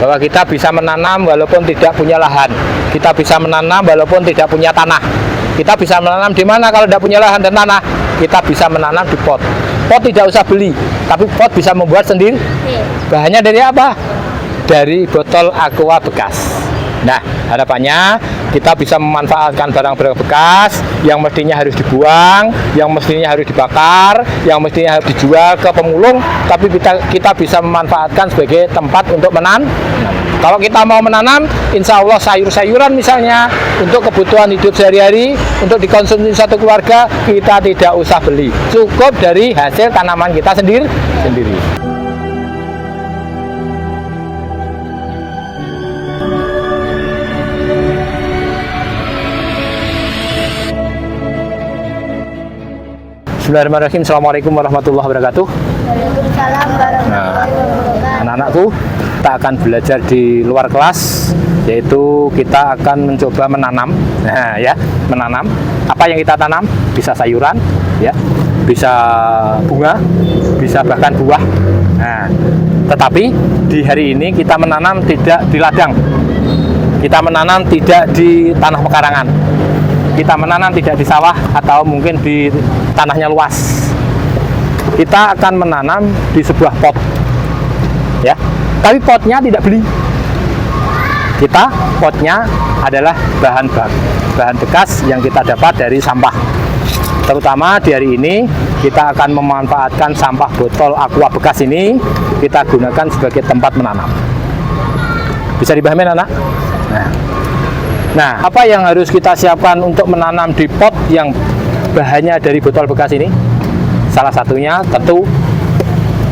bahwa kita bisa menanam walaupun tidak punya lahan, kita bisa menanam walaupun tidak punya tanah. Kita bisa menanam di mana kalau tidak punya lahan dan tanah? Kita bisa menanam di pot. Pot tidak usah beli, tapi pot bisa membuat sendiri. Bahannya dari apa? Dari botol aqua bekas. Nah, harapannya kita bisa memanfaatkan barang-barang bekas yang mestinya harus dibuang, yang mestinya harus dibakar, yang mestinya harus dijual ke pemulung, tapi kita bisa memanfaatkan sebagai tempat untuk menanam. Kalau kita mau menanam, insya Allah sayur-sayuran misalnya, untuk kebutuhan hidup sehari-hari, untuk dikonsumsi satu keluarga, kita tidak usah beli. Cukup dari hasil tanaman kita sendiri. Bismillahirrahmanirrahim. Assalamualaikum warahmatullahi wabarakatuh. Waalaikumsalam warahmatullahi wabarakatuh. Anak-anakku, kita akan belajar di luar kelas, yaitu kita akan mencoba menanam. Nah, ya, menanam. Apa yang kita tanam? Bisa sayuran, ya, bisa bunga, bisa bahkan buah. Nah, tetapi di hari ini kita menanam tidak di ladang. Kita menanam tidak di tanah pekarangan. Kita menanam tidak di sawah atau mungkin di tanahnya luas. Kita akan menanam di sebuah pot, ya. Tapi potnya tidak beli. Potnya adalah bahan bekas yang kita dapat dari sampah. Terutama di hari ini kita akan memanfaatkan sampah botol aqua bekas ini, kita gunakan sebagai tempat menanam. Bisa dipahami, anak? Nah, apa yang harus kita siapkan untuk menanam di pot yang bahannya dari botol bekas ini? Salah satunya tentu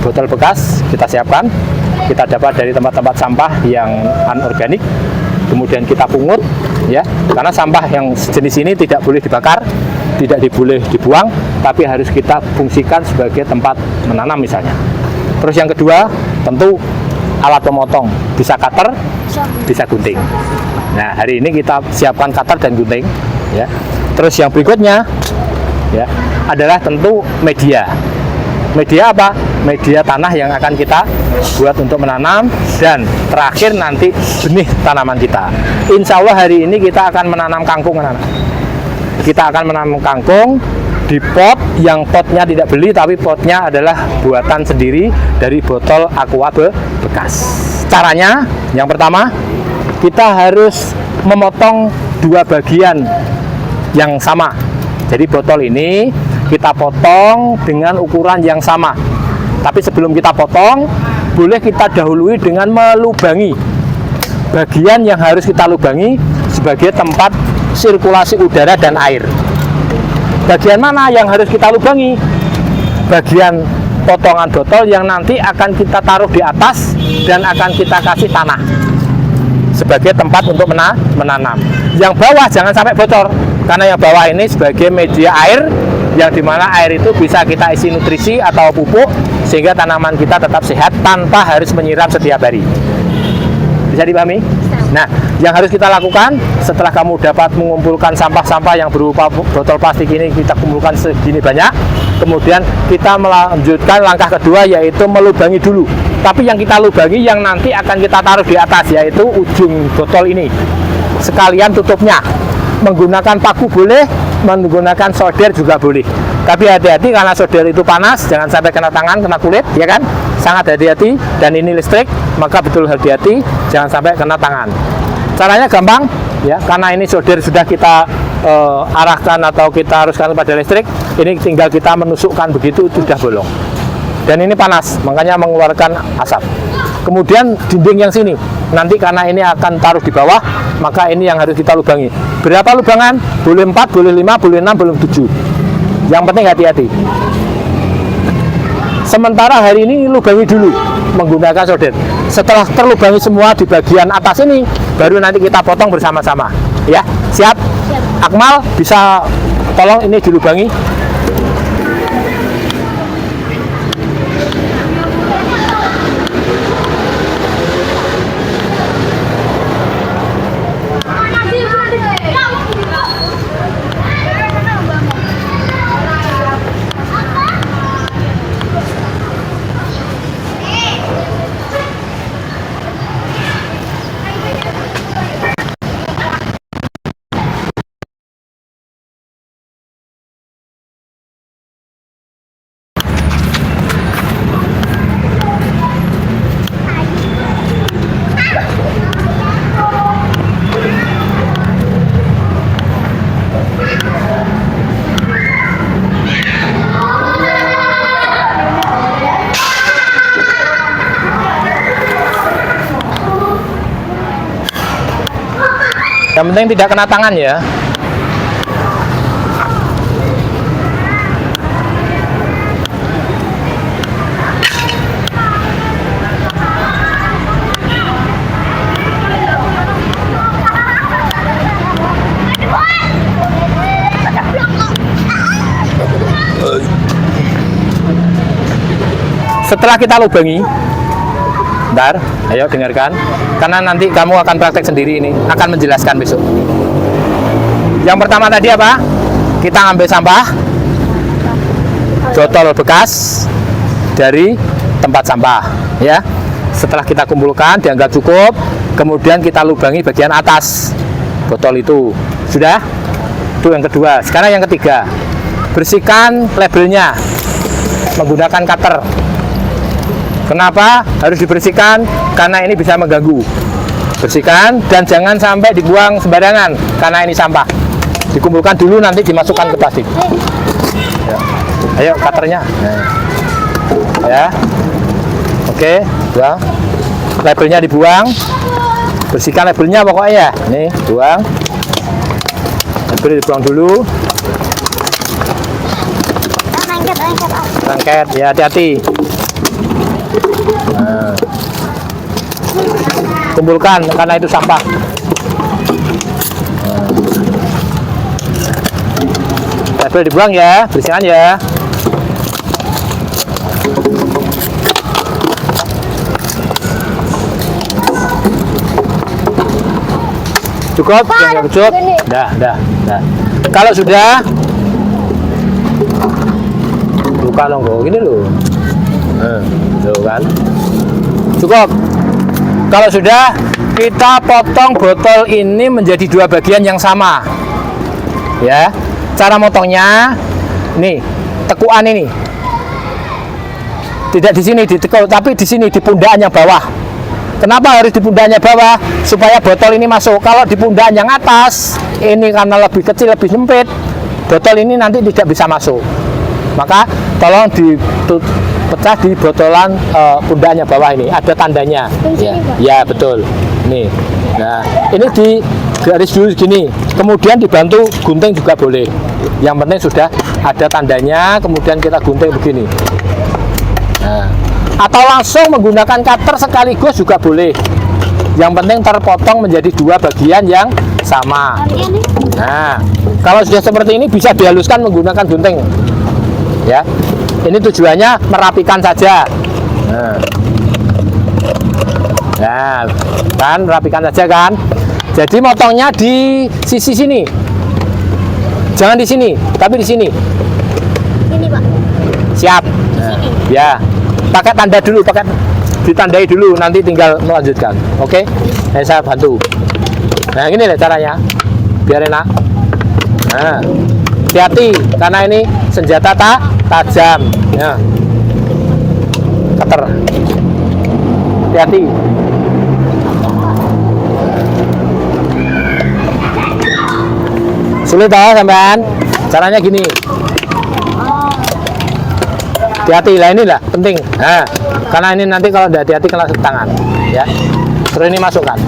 botol bekas kita siapkan. Kita dapat dari tempat-tempat sampah yang anorganik. Kemudian kita pungut, ya, karena sampah yang sejenis ini tidak boleh dibakar, tidak boleh dibuang, tapi harus kita fungsikan sebagai tempat menanam misalnya. Terus yang kedua, tentu alat pemotong, bisa cutter, bisa gunting. Nah, hari ini kita siapkan cutter dan gunting, ya. Terus yang berikutnya, ya, adalah tentu media. Media apa? Media tanah yang akan kita buat untuk menanam, dan terakhir nanti benih tanaman kita. Insya Allah hari ini kita akan menanam kangkung, anak-anak. Kita akan menanam kangkung di pot yang potnya tidak beli, tapi potnya adalah buatan sendiri dari botol aqua bekas. Caranya, yang pertama, kita harus memotong dua bagian yang sama. Jadi botol ini kita potong dengan ukuran yang sama. Tapi sebelum kita potong, boleh kita dahului dengan melubangi bagian yang harus kita lubangi sebagai tempat sirkulasi udara dan air. Bagian mana yang harus kita lubangi? Bagian potongan botol yang nanti akan kita taruh di atas dan akan kita kasih tanah sebagai tempat untuk menanam. Yang bawah jangan sampai bocor, karena yang bawah ini sebagai media air, yang dimana air itu bisa kita isi nutrisi atau pupuk sehingga tanaman kita tetap sehat tanpa harus menyiram setiap hari. Bisa dipahami? Nah, yang harus kita lakukan setelah kamu dapat mengumpulkan sampah-sampah yang berupa botol plastik ini, kita kumpulkan segini banyak, kemudian kita melanjutkan langkah kedua, yaitu melubangi dulu. Tapi yang kita lubangi yang nanti akan kita taruh di atas, yaitu ujung botol ini. Sekalian tutupnya. Menggunakan paku boleh, menggunakan solder juga boleh. Tapi hati-hati karena solder itu panas, jangan sampai kena tangan, kena kulit, ya kan? Sangat hati-hati, dan ini listrik, maka betul hati-hati, jangan sampai kena tangan. Caranya gampang, ya, karena ini solder sudah kita arahkan atau kita haruskan pada listrik, ini tinggal kita menusukkan begitu, itu sudah bolong. Dan ini panas, makanya mengeluarkan asap. Kemudian dinding yang sini, nanti karena ini akan taruh di bawah, maka ini yang harus kita lubangi. Berapa lubangan? Boleh 4, boleh 5, boleh 6, boleh 7. Yang penting hati-hati. Sementara hari ini lubangi dulu menggunakan solder. Setelah terlubangi semua di bagian atas ini, baru nanti kita potong bersama-sama. Ya, siap? Akmal, bisa tolong ini dilubangi. Yang penting tidak kena tangan ya. Setelah kita lubangi, bentar, ayo dengarkan, karena nanti kamu akan praktek sendiri ini, akan menjelaskan besok. Yang pertama tadi apa? Kita ambil sampah, botol bekas dari tempat sampah, ya. Setelah kita kumpulkan, dianggap cukup, kemudian kita lubangi bagian atas botol itu. Sudah? Itu yang kedua. Sekarang yang ketiga, bersihkan labelnya menggunakan cutter. Kenapa harus dibersihkan? Karena ini bisa mengganggu. Bersihkan dan jangan sampai dibuang sembarangan karena ini sampah. Dikumpulkan dulu, nanti dimasukkan ke plastik. Ya. Ayo cutternya. Ya. Oke, ya. Labelnya dibuang. Bersihkan labelnya pokoknya ya. Nih, buang. Label dibuang dulu. Lengket, ya hati-hati. Nah. Kumpulkan karena itu sampah. Label dibuang ya, bersihkan ya. Cukup? Yang cukup? Dah. Kalau sudah, buka longgo gini loh. Tuh kan. Cukup. Kalau sudah, kita potong botol ini menjadi dua bagian yang sama. Ya. Cara motongnya nih, tekuan ini. Tidak di sini ditekuk, tapi di sini di pundaknya bawah. Kenapa harus di pundaknya bawah? Supaya botol ini masuk. Kalau di pundak yang atas, ini karena lebih kecil, lebih sempit, botol ini nanti tidak bisa masuk. Maka tolong dipecah di botolan pundaknya bawah ini, ada tandanya. Ya, betul. Nih. Nah, ini di garis dulu gini. Kemudian dibantu gunting juga boleh. Yang penting sudah ada tandanya, kemudian kita gunting begini. Nah, atau langsung menggunakan cutter sekaligus juga boleh. Yang penting terpotong menjadi dua bagian yang sama. Nah, kalau sudah seperti ini bisa dihaluskan menggunakan gunting. Ya, ini tujuannya merapikan saja. Nah, kan merapikan saja kan. Jadi motongnya di sisi sini, jangan di sini, tapi di sini. Ini Pak. Siap. Nah, ya, pakai tanda dulu, pakai ditandai dulu, nanti tinggal melanjutkan. Oke, saya bantu. Nah, ini lah caranya, biar enak. Nah, hati-hati karena ini senjata tajam. Ya. Cutter. Hati-hati. Sulit toh sampean? Caranya gini. Hati-hati lah, ini lah penting. Nah, karena ini nanti kalau tidak hati-hati kena tangan, ya. Terus ini masukkan.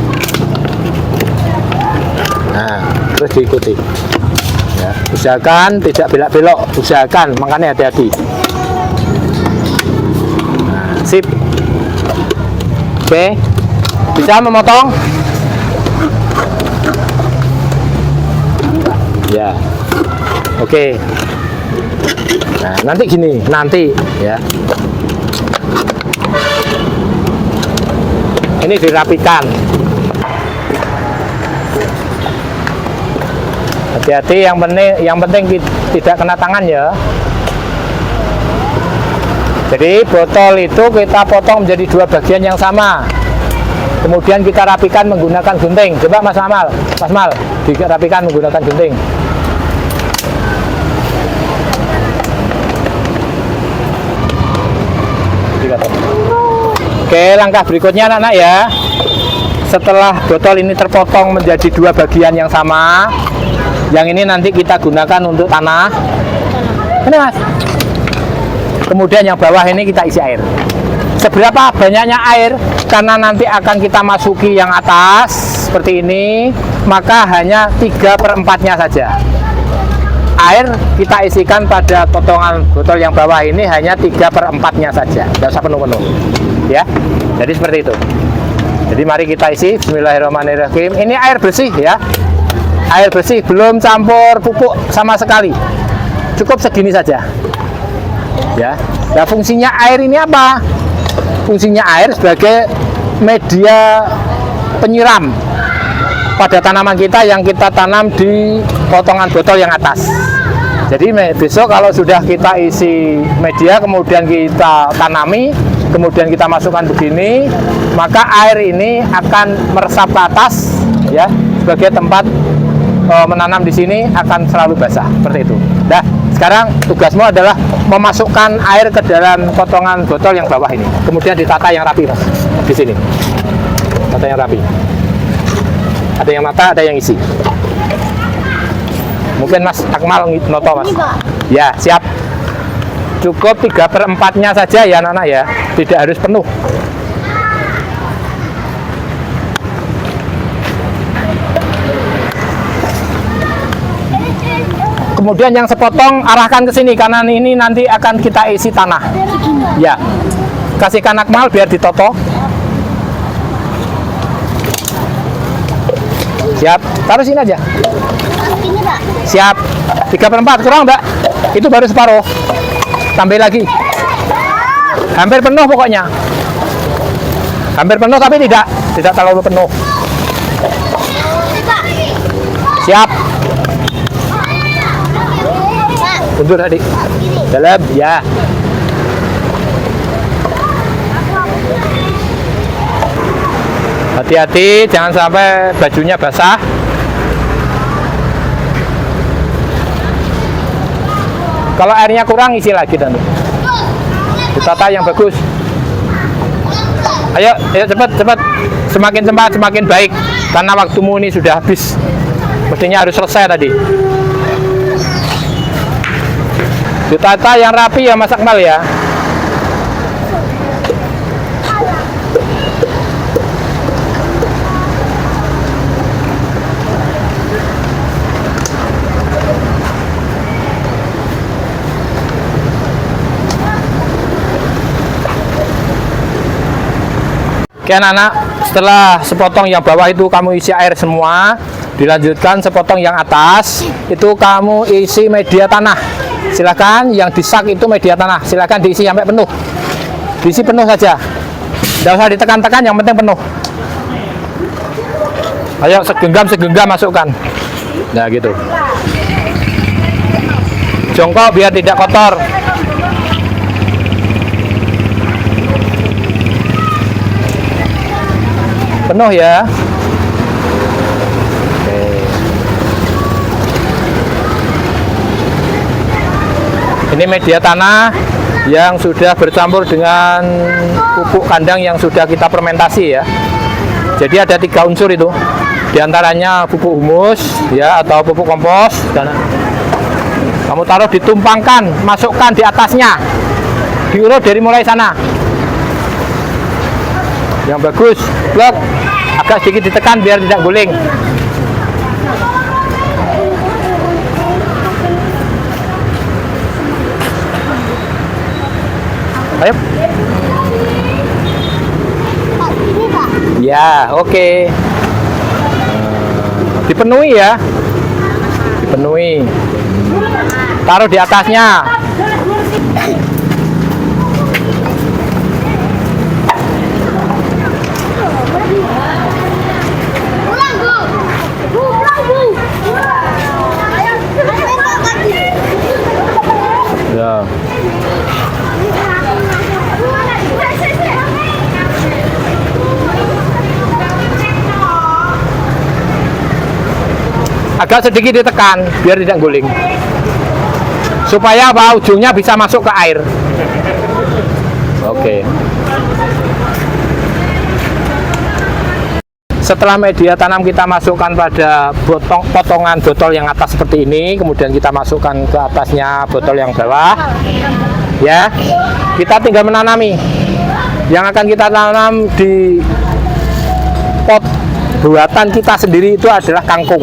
Nah, terus diikuti. Ya, usahakan tidak belok-belok, usahakan, makanya hati-hati. Nah, sip. Oke, bisa memotong? Ya, oke. Nah, nanti gini, nanti ya. Ini dirapikan. Hati-hati, yang penting tidak kena tangan ya. Jadi botol itu kita potong menjadi dua bagian yang sama. Kemudian kita rapikan menggunakan gunting. Coba Mas Mal, dirapikan menggunakan gunting. Oke, langkah berikutnya anak-anak ya. Setelah botol ini terpotong menjadi dua bagian yang sama, yang ini nanti kita gunakan untuk tanah. Ini Mas. Kemudian yang bawah ini kita isi air. seberapa banyaknya air, karena nanti akan kita masuki yang atas seperti ini, maka hanya 3/4-nya saja. Air kita isikan pada potongan botol yang bawah ini hanya 3/4-nya saja, tidak usah penuh-penuh ya. Jadi seperti itu. Jadi mari kita isi. Bismillahirrahmanirrahim. Ini air bersih ya, air bersih, belum campur pupuk sama sekali, cukup segini saja ya. Nah, fungsinya air ini apa? Fungsinya air sebagai media penyiram pada tanaman kita yang kita tanam di potongan botol yang atas. Jadi besok kalau sudah kita isi media, kemudian kita tanami, kemudian kita masukkan begini, maka air ini akan meresap ke atas ya, sebagai tempat menanam di sini akan selalu basah seperti itu. Nah, sekarang tugasmu adalah memasukkan air ke dalam potongan botol yang bawah ini, kemudian ditata yang rapi, Mas, di sini. Tata yang rapi. Ada yang mata, ada yang isi. Mungkin Mas Akmal noto, Mas. Ya, siap. Cukup 3/4-nya saja ya, anak-anak ya. Tidak harus penuh. Kemudian yang sepotong arahkan ke sini, karena ini nanti akan kita isi tanah. Ya. Kasihkan Akmal biar ditoto. Siap. Taruh sini aja. Ini, Pak. Siap. 3/4 kurang, Mbak. Itu baru separuh. Tambah lagi. Hampir penuh pokoknya. Hampir penuh tapi tidak terlalu penuh. Pak. Siap. Pak. Mundur tadi. Dalam, ya. Hati-hati, jangan sampai bajunya basah. Kalau airnya kurang, isi lagi nanti. Ditata yang bagus. Ayo cepat. Semakin cepat, semakin baik. Karena waktumu ini sudah habis. Mestinya harus selesai tadi. Ditata yang rapi ya, Mas Akmal ya. Oke anak-anak, setelah sepotong yang bawah itu kamu isi air semua, dilanjutkan sepotong yang atas itu kamu isi media tanah. Silakan yang disak itu media tanah, silakan diisi sampai penuh, diisi penuh saja, tidak usah ditekan-tekan, yang penting penuh. Ayo segenggam masukkan. Nah gitu, jongkok biar tidak kotor. Penuh ya. Oke. Ini media tanah yang sudah bercampur dengan pupuk kandang yang sudah kita fermentasi ya. Jadi ada 3 unsur itu. Di antaranya pupuk humus ya, atau pupuk kompos, dan kamu taruh, ditumpangkan, masukkan di atasnya. Diurut dari mulai sana. Yang bagus, blok, agak sedikit ditekan biar tidak guling. Ayo. Pak, ini, Pak. Ya, oke. Dipenuhi ya. Dipenuhi. Taruh di atasnya. Pulang, Bu. Pulang, Bu. Ayo, Ya. Agak sedikit ditekan biar tidak guling, supaya apa, ujungnya bisa masuk ke air. Oke. Setelah media tanam kita masukkan pada potongan botol yang atas seperti ini, kemudian kita masukkan ke atasnya botol yang bawah ya, kita tinggal menanami. Yang akan kita tanam di pot buatan kita sendiri itu adalah kangkung.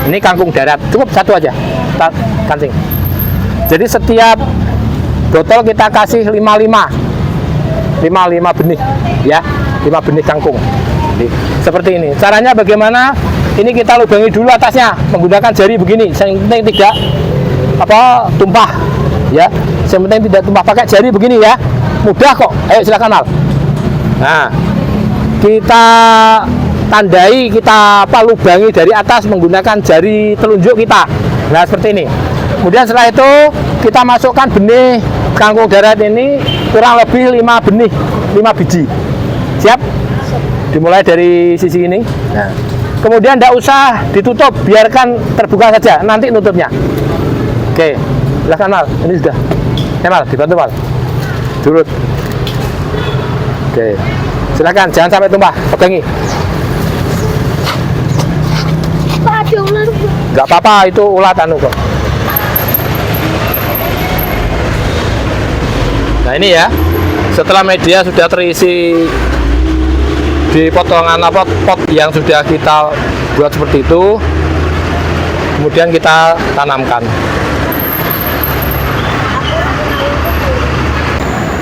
Ini kangkung darat, cukup satu aja, kita kancing. Jadi setiap botol kita kasih 5 benih, ya, 5 benih kangkung. Jadi, seperti ini. Caranya bagaimana? Ini kita lubangi dulu atasnya menggunakan jari begini. Yang penting tidak tumpah, ya. Yang penting tidak tumpah, pakai jari begini ya. Mudah kok. Ayo silakan Al. Nah, kita tandai, kita lubangi dari atas menggunakan jari telunjuk kita. Nah, seperti ini. Kemudian setelah itu kita masukkan benih kangkung darat ini kurang lebih 5 biji. Siap? Dimulai dari sisi ini. Nah, kemudian tidak usah ditutup, biarkan terbuka saja. Nanti nutupnya. Oke, silahkan Mal. Ini sudah. Mal, dibantu Mal. Durut. Oke, silakan. Jangan sampai tumpah. Pegangi. Nggak apa-apa, itu ulat anu kok. Nah ini ya, setelah media sudah terisi di potongan pot yang sudah kita buat seperti itu, kemudian kita tanamkan.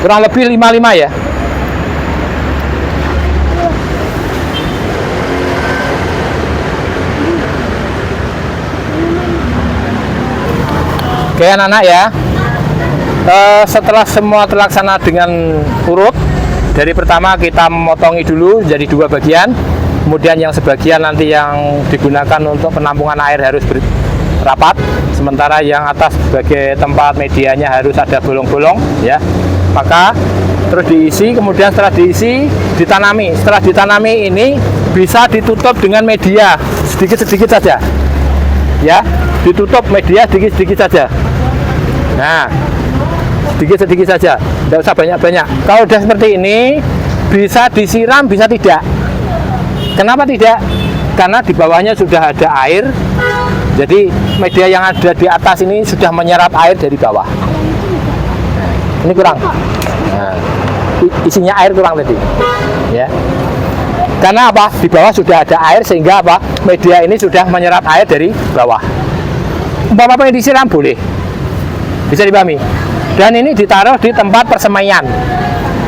Kurang lebih 5 ya. Oke anak-anak ya, setelah semua terlaksana dengan urut, dari pertama kita memotongi dulu jadi 2 bagian, kemudian yang sebagian nanti yang digunakan untuk penampungan air harus rapat, sementara yang atas sebagai tempat medianya harus ada bolong-bolong ya. Maka terus diisi, kemudian setelah diisi ditanami. Setelah ditanami ini bisa ditutup dengan media sedikit-sedikit saja ya, ditutup media sedikit-sedikit saja. Nah, sedikit-sedikit saja, tidak usah banyak-banyak. Kalau udah seperti ini, bisa disiram, bisa tidak. Kenapa tidak? Karena di bawahnya sudah ada air, jadi media yang ada di atas ini sudah menyerap air dari bawah. Ini kurang. Nah, isinya air kurang tadi, ya. Karena apa? Di bawah sudah ada air sehingga apa? Media ini sudah menyerap air dari bawah. Umpama apa yang disiram boleh, bisa dipahami. Dan ini ditaruh di tempat persemaian.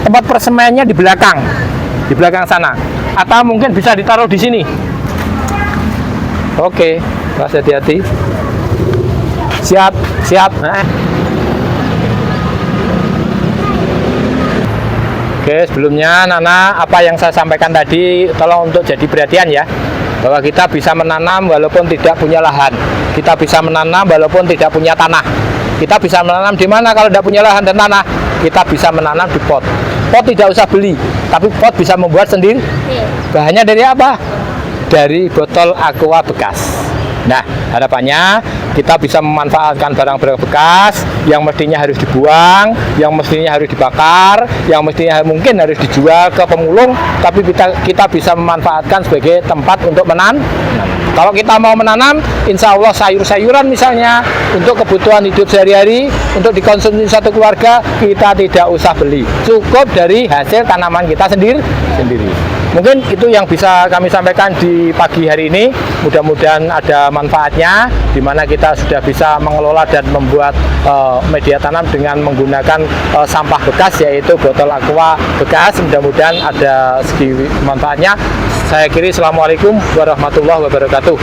Tempat persemaiannya di belakang sana. Atau mungkin bisa ditaruh di sini. Oke, mas hati-hati. Siap. Nah. Oke, sebelumnya Nana, apa yang saya sampaikan tadi tolong untuk jadi perhatian ya, bahwa kita bisa menanam walaupun tidak punya lahan, kita bisa menanam walaupun tidak punya tanah. Kita bisa menanam di mana kalau tidak punya lahan dan tanah? Kita bisa menanam di pot. Pot tidak usah beli, tapi pot bisa membuat sendiri. Bahannya dari apa? Dari botol aqua bekas. Nah, harapannya kita bisa memanfaatkan barang-barang bekas yang mestinya harus dibuang, yang mestinya harus dibakar, yang mestinya mungkin harus dijual ke pemulung, tapi kita bisa memanfaatkan sebagai tempat untuk menanam. Kalau kita mau menanam, insya Allah sayur-sayuran misalnya untuk kebutuhan hidup sehari-hari, untuk dikonsumsi satu keluarga, kita tidak usah beli, cukup dari hasil tanaman kita sendiri. Mungkin itu yang bisa kami sampaikan di pagi hari ini. Mudah-mudahan ada manfaatnya, di mana kita sudah bisa mengelola dan membuat media tanam dengan menggunakan sampah bekas, yaitu botol aqua bekas. Mudah-mudahan ada segi manfaatnya. Saya akhiri, assalamualaikum warahmatullahi wabarakatuh.